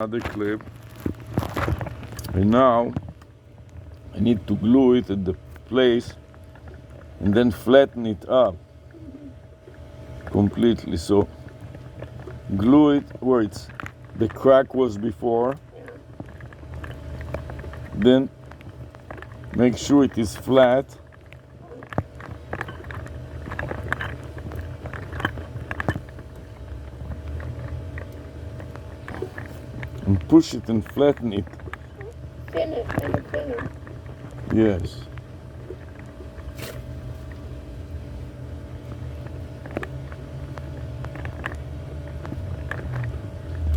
another clip, and now I need to glue it at the place and then flatten it up completely. So glue it where the crack was before, then make sure it is flat, and push it and flatten it. Thin it and thinner. Yes.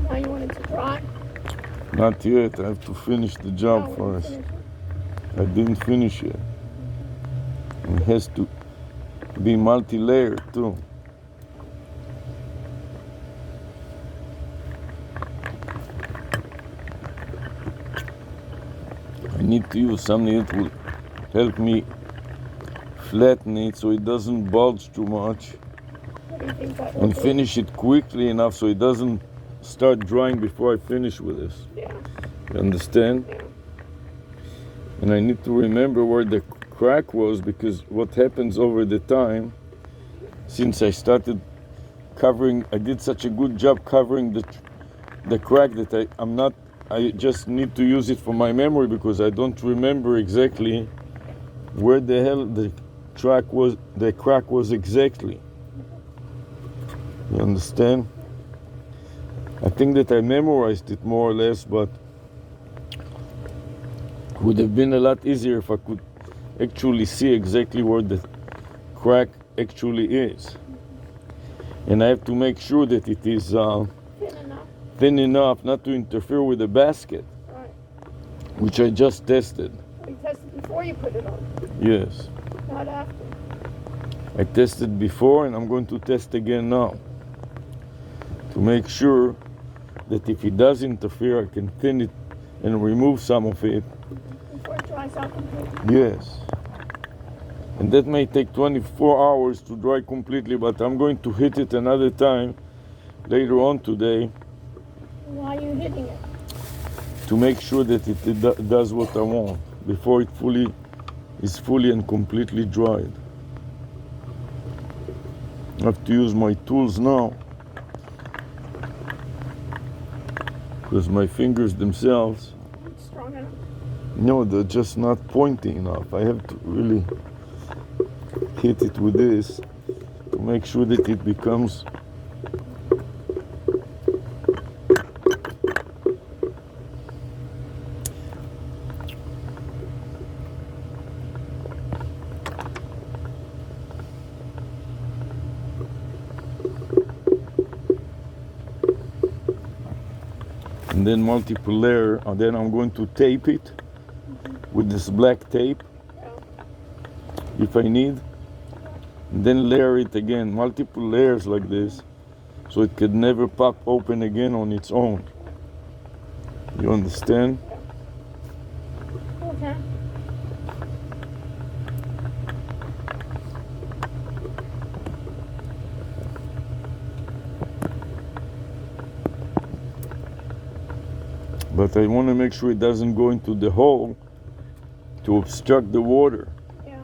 Now you want it to dry? Not yet. I have to finish the job No, first. finish it. I didn't finish it. It has to be multi-layered too. I need to use something that will help me flatten it so it doesn't bulge too much, What do you think that will and do? finish it quickly enough so it doesn't start drying before I finish with this. Yeah, You understand? yeah. And I need to remember where the crack was, because what happens over the time, since I started covering, I did such a good job covering the crack that I just need to use it for my memory, because I don't remember exactly where the hell the crack was exactly. You understand? I think that I memorized it more or less, but it would have been a lot easier if I could actually see exactly where the crack actually is. And I have to make sure that it is Thin enough. thin enough not to interfere with the basket, Right. which I just tested. You tested before you put it on, Yes, not after. I tested before, and I'm going to test again now to make sure that if it does interfere, I can thin it and remove some of it. Before it dries out completely. Yes. And that may take 24 hours to dry completely, but I'm going to hit it another time later on today Why are you hitting it? to make sure that it does what I want before it is fully and completely dried. I have to use my tools now, because my fingers themselves, It's strong enough. no, they're just not pointy enough. I have to really hit it with this to make sure that it becomes and then multiple layer, and then I'm going to tape it with this black tape Yeah. if I need, and then layer it again, multiple layers like this, so it could never pop open again on its own. You understand? Okay. But I want to make sure it doesn't go into the hole to obstruct the water. Yeah.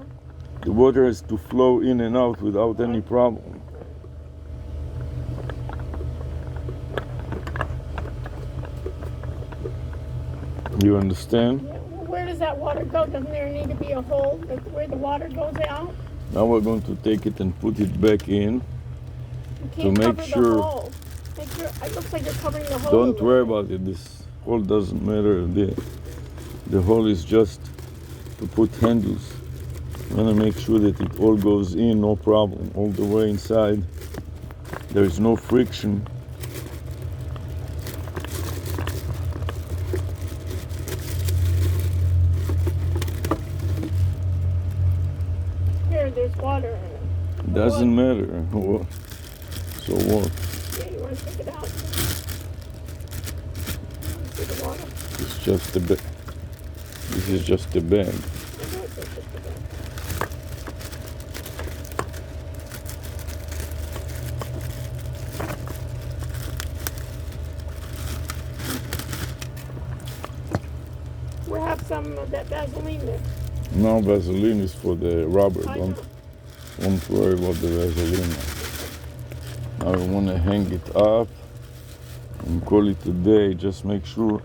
The water has to flow in and out without any problem. You understand? Yeah. Well, where does that water go? Doesn't there need to be a hole where the water goes out? Now we're going to take it and put it back in. You can't make cover sure- the hole. It looks like you're covering the hole. Don't worry about it. This hole doesn't matter. The hole is just to put handles. I want to make sure that it all goes in, no problem, all the way inside. There is no friction. Here, there's water in it. Doesn't matter. So what? Yeah, you want to take it out? See the water? It's just a bag. This is just a bag. have some of that Vaseline there. No, Vaseline is for the rubber. I know. Don't worry about the Vaseline. Now I want to hang it up and call it a day. Just make sure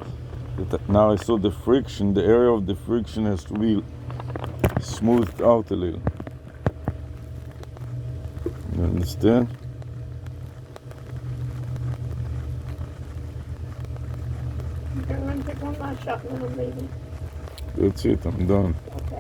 that now I saw the friction. The area of the friction has to be smoothed out a little. You understand? Okay, let me take one last shot and then I'm leaving. That's it. I'm done. Okay.